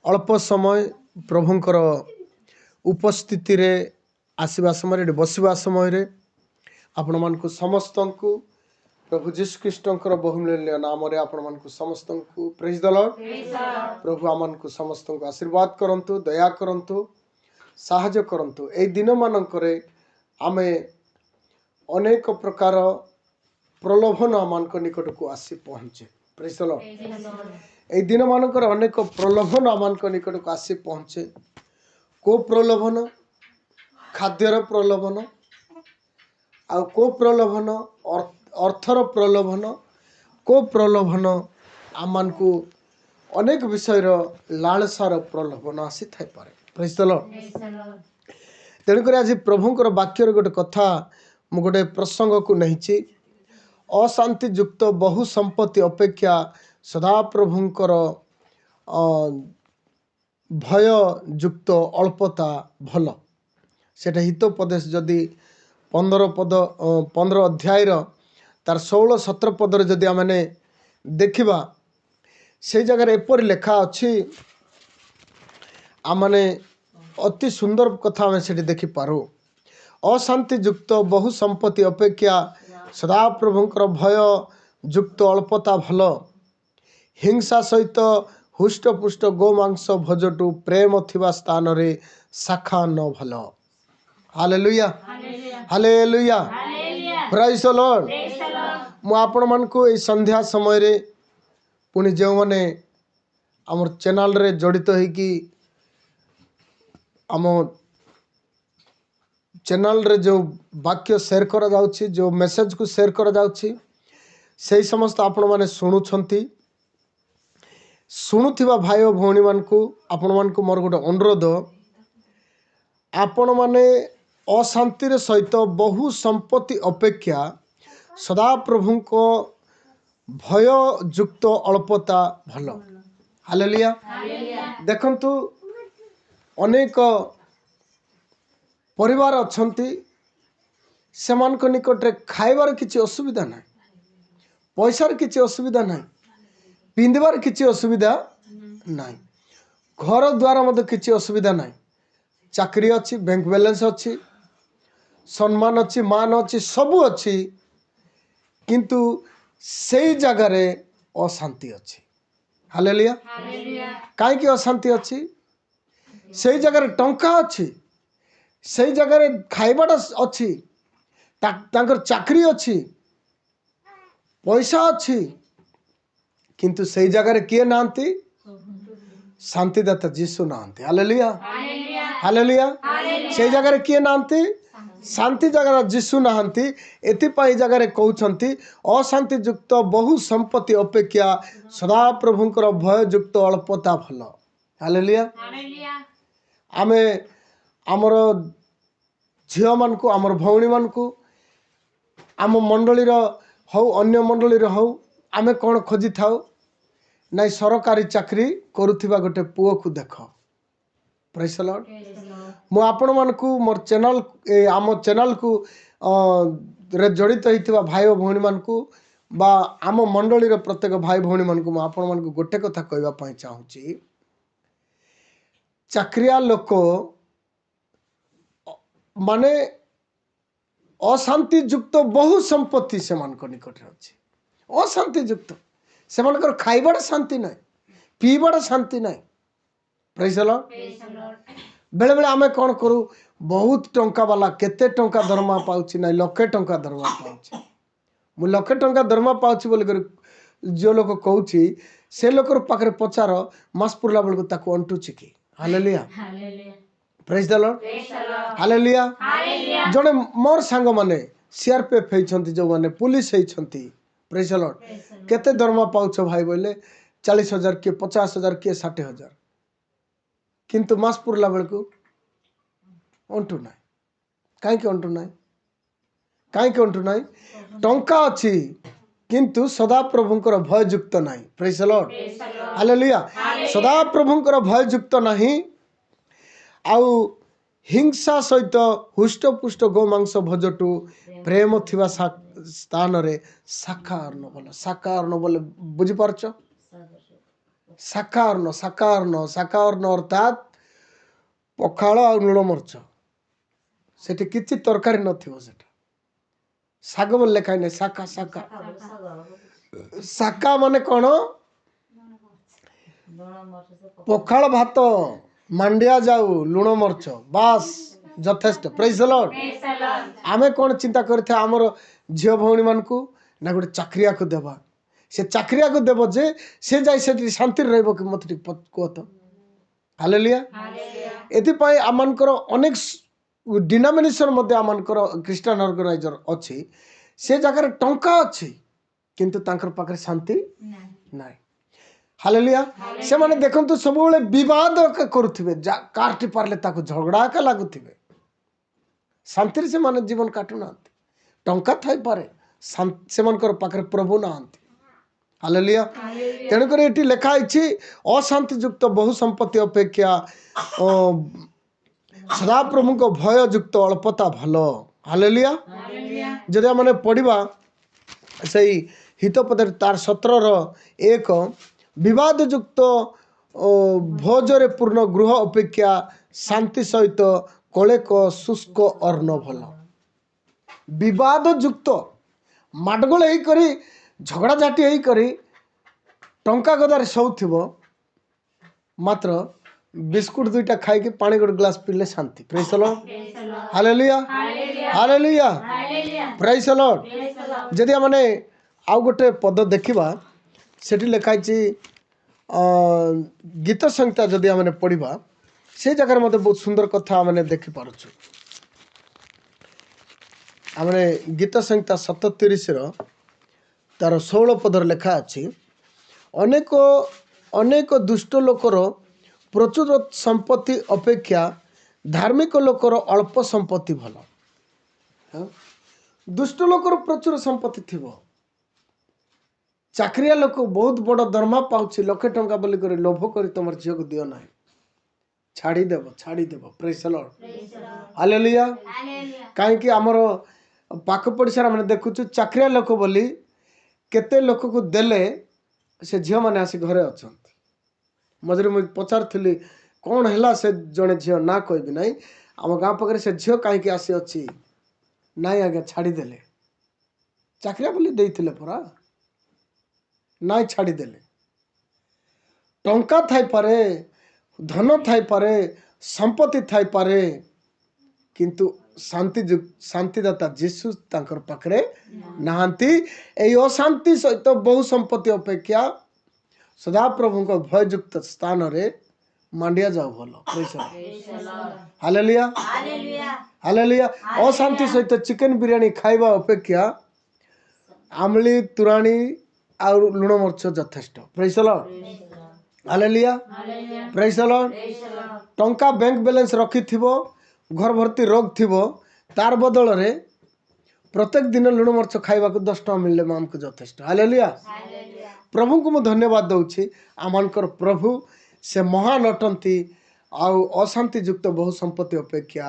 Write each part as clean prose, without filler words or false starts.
अल्प समय प्रभुंकर उपस्थिति रे आसवा समय बसवा समय आपण मान समस्त को प्रभु जीशु ख्रीष्टर बहुमूल्य नाम रे आपण मान समस्त को प्रेज द लॉर्ड प्रभु आमन को समस्त को आशीर्वाद करंतु दया करंतु साहाय्य करंतु ए दिन मानकरे आमे अनेक प्रकार प्रलोभन आमान निकट को आसी पहुँचे प्रेज द लॉर्ड ए दिन मानकर अनेक प्रलोभन आमान निकट को आसी पहुँचे को प्रलोभन खाद्यर प्रलोभन आ को प्रलोभन अर्थर प्रलोभन को प्रलोभन आमान को अनेक विषय लालसार प्रलोभन आसी थाई पारे प्रेज द लॉर्ड तेणुक आज प्रभुंकर वाक्यर गोटे कथा मु गोटे प्रसंग को नहीं अशांति युक्त बहु संपत्ति अपेक्षा सदा प्रभुंकर भय युक्त अल्पता भल सेटा हितोपदेश जदि 15 अध्याय तार 16-17 पदर जदि आमने देखिबा से जगह एपरि लेखा अच्छी आमने अति सुंदर कथा आम से देखि पारू अशांति युक्त बहु संपत्ति अपेक्षा सदा प्रभुंकर भय युक्त अल्पता भल हिंसा सहित हुष्टपुष्ट गोमांस भोजटू प्रेम थिबा स्थान रे शाखा न भल hallelujah hallelujah praise the Lord मु आपण मान को ए संध्या समय रे पुनी जो माने हमर चैनल रे जड़ित है कि आम चैनल रे जो वाक्य शेयर करा जाउछि जो मेसेज को शेयर करा जाउछि से समस्त आपण माने शुणुथिबा भाई और भौणी मान को आपण मान को मोर गोटे अनुरोध आपण माने अशांतिर सहित बहु संपत्ति अपेक्षा सदा प्रभु को भय युक्त अल्पता भल हालेलुया देखंतु अनेक परिवार अछंती सेमान को निकट रे खाइबार किछि असुविधा ना पैसार किछि असुविधा ना पिंधबार किछि असुविधा ना घर द्वारा मध्य किछि असुविधा ना चाकरी अच्छी बैंक बैलेंस अच्छी सम्मान अच्छी मान अच्छी सबू अच्छी किंतु से जगार अशांति अच्छी हालेलुया कहीं अशांति अच्छी से जगार टंका अच्छी से जगार खाइबाटा अच्छी तांकर चाकरी अच्छी पैसा अच्छी किंतु से जगार किए नांती शांतिदाता जीसु नांती हालेलुया हालेलुया से जगार किए नांती शांति जगह जीसु नाहंती एतिपाई जगह कहउछंती अशांति युक्त बहु संपत्ति अपेक्षा सदा प्रभुंकर भय युक्त अल्पता भल हालेलुया आमे आमर झियो मान को आमर भौणी मान को आम मंडलीर हौ अन्य मंडलीर हौ आमे कौन खोजी थाउ नाई सरकारी चाकरी करुथिबा गोटे पुओ को देख प्रेज द लॉर्ड मु आपण मान को मोर चैनल आम चैनल को रे जड़ित होइथिबा भाई और भौणी मान को बा आम मंडलीर प्रत्येक भाई भौणी मान को आपण मान को गोटे कथा कहबा पई चाहूची चाकरिया लोक माने अशांति युक्त बहु संपत्ति से मान को निकट अछि अशांति युक्त से मान खाइबार शांति ना पीबार शांति ना प्रेज द लॉर्ड बेले बेले आमे कौन करू बहुत टंका वाला केते टंका दरमा पाउछि ना लक्षे टंका दरमा पाउछि मु लक्षे टंका दरमा पाउछि बोल कर जो लोक कहउछि से लोकर पाखरे पचार मास पुरला बेल को ताको अंटुछि कि hallelujah praise the Lord hallelujah जने मोर सांग माने सीआरपीएफ हेछंती जो माने पुलिस हेछंती प्रेज द लॉर्ड केते दरमा पाउछ भाई बोले 40,000 के 50,000 के 60,000 किंतु मास पुरला बेल को अंटू ना कहीं अंटू ना कहीं अंटू ना टंका अच्छी किंतु सदा प्रभुंकर भय युक्त नहीं प्रेज द लॉर्ड हालेलुया सदा प्रभुंकर भय युक्त नहीं आउ हिंसा सहित हुष्टपुष्ट गोमांस भोजटू प्रेम थिबा स्थान रे साकार न बोले बुझी पारछ शाकाहार्ण अर्थात पखाल आ लुण मर्च सेठी किछि तरकारी नथिबो सेटा शाग बोल लेखा नहीं शाका शाका शाका माने कौन पखाल भात मांडिया जाऊ लुण मर्च बास यथेष्ट प्रेज द लॉर्ड आमे कौन चिंता करथे हमर झियो भौणी मान को ना गोटे चाकरिया को देबा से चाकरिया को देबो जे से जाई से शांति रहबो कि मत को तो हालेलुया एथि पई आमानकर अनेक डिनोमिनेशन मध्ये आमानकर क्रिश्चियन ऑर्गेनाइजर अछि से जगह टंका अछि किंतु तांकर पाखरे शांति नाही हालेलुया से माने देखंतु सब बेले विवाद करूथिबे काटी पारले ताको झगड़ा का लागुथिबे शांति से माने जीवन काटु नांती टंका थाई पारे से मानकर पाखरे प्रभु नांती हालेलुया तेणुक ये लिखा अशांति युक्त बहु संपत्ति अपेक्षा सदा प्रभु को भय युक्त अल्पता भल हालेलुया जदि मैंने पढ़ा से हितपद तार 17 विवाद युक्त भोजरे पूर्ण गृह अपेक्षा शांति सहित कलेक शुष्क अर्ण भल विवाद युक्त माडगोल करी झगड़ा झाटी है करी टंका गदार शौथिबो मात्र बिस्कुट दुईटा खाई कि पानी गोटे ग्लास पीले शांति praise the Lord hallelujah hallelujah praise the Lord जदि माने आउ गोटे पद देखिबा सेठी लिखाई गीत संहिता जदि माने पढ़िबा से जगह मते बहुत सुंदर कथा माने देखि पारुछु आमने गीत संहिता 37 रो तार 16 पदर लेखा अच्छी अनेक अनेक दुष्ट लोकर प्रचुर संपत्ति अपेक्षा धार्मिक लोकर अल्प संपत्ति भल दुष्ट लोकर प्रचुर संपत्ति थिबो चाकरिया लोक बहुत बड़ दरमा पाउछि लक्षे टंका बोली कर लोभ करी तुम झील को दियो ना छाड़ी देव प्रेज द लॉर्ड हालेलुया कहीं आमर पाख पड़िशार मैंने देखुछु चाकरिया लोक बोली केते लोक को देले से झील मैंने आसी घरे अच्छा मझे मुझे पचारि कौन है से जड़े झील ना कहबी ना आम गाँ पाखे से झील कहीं आसी अच्छी नाई आज्ञा छाड़ीदे चाकरिया बोली देते परा नाई छाड़ीदे टंका थाई पारे धन थाई पारे संपत्ति थाई पारे किंतु शांतिदाता जीशु तांकर पाखरे नहांती एई अशांति सहित बहु संपत्ति अपेक्षा सदा प्रभु को भययुक्त स्थान रे मांडिया जाऊ भलो हालेलुया हालेलुया अशांति सहित चिकन बिरयानी खाइबा अपेक्षा आमली तुराणी आ लुण मर्च यथेष्ट praise the Lord hallelujah praise the Lord टंका बैंक बैलेंस रखी थिबो घर भर्ती रोग थिबो तार बदल रे प्रत्येक दिन लुण मर्च खाइबा को 10 टका मिलले माम को यथेष्ट हालेलुया प्रभु को मु धन्यवाद दउछि आमानकर प्रभु से महान अटंती आ अशांति युक्त बहु संपत्ति अपेक्षा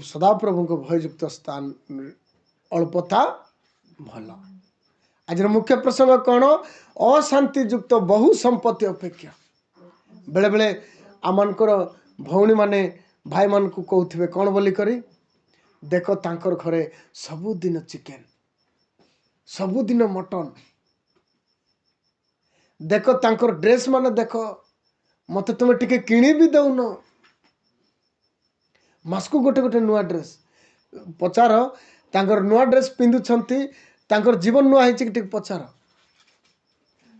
सदा प्रभु को भययुक्त स्थान अल्पता भल आज मुख्य प्रसंग कौन अशांति युक्त बहु संपत्ति अपेक्षा बेले बेले आमानकर भौणी माने भाई मान को कहते कौन बोली करी देख तांकर घरे सबुदिन चिकेन सबुदिन मटन देख तांकर ड्रेस माने देख मत तुम्हें टिके किणी भी दौन मासकु गोटे गोटे नुआ ड्रेस पचार तांकर नुआ ड्रेस पिंधुछंती तांकर जीवन नुआ है कि पचार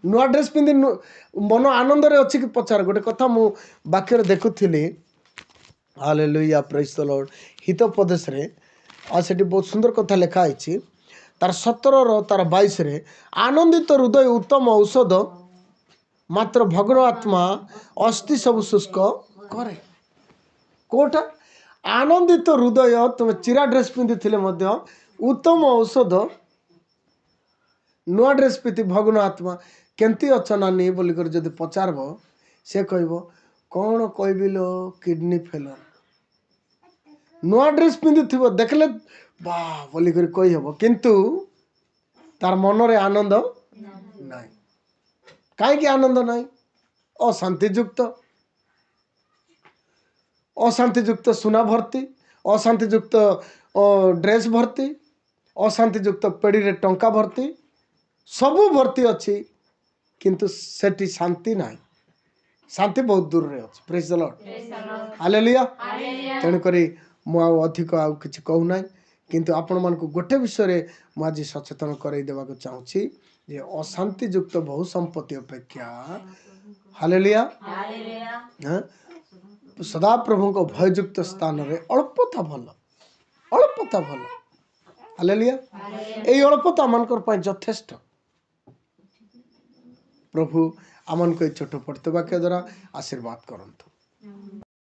नुआ ड्रेस पिंधि मन आनंद रे अच्छी कि पचार गोटे कथा मु वाक्य देखुली hallelujah praise the Lord Hitopadesha रे आ सेठी बहुत सुंदर कथा लिखा है तार 17 तार 22 रे आनंदित हृदय उत्तम औषध मात्र भग्न आत्मा अस्थि सब शुष्क करे कोटा आनंदित हृदय तुम चिरा ड्रेस पिंधि थिले मध्य उत्तम औषध नुआ ड्रेस पिंधि भग्न आत्मा केमती अछ नानी बोली कर जदि पचारब से कहबो कौन कहबिलो किडनी फेलर नुआ ड्रेस पिंधि थिबो देखले वाह बोली कर कहि हबो किंतु तार मन रे आनंद नाही कहीं आनंद ना अशांतियुक्त अशांतियुक्त सुना भर्ती अशांतियुक्त ड्रेस भर्ती अशांतियुक्त पेड़ी रे टंका भर्ती सबू भर्ती अच्छी किंतु सेठी शांति ना शांति बहुत दूर रे अच्छे प्रेज द लॉर्ड हालेलुया तेणुक मुझे अधिक आउ कि कहूना किंतु आपण मान गोटे विषय में आज सचेतन करदेवा चाहूँगी जे अशांतियुक्त बहु संपत्ति अपेक्षा हालेलुया सदा प्रभु को भययुक्त स्थान रे अल्पता भल हालेलुया ए अल्पता मानकर यथेष्ट प्रभु आमन को छोट पढ़ते वाक्य द्वारा आशीर्वाद करंतु।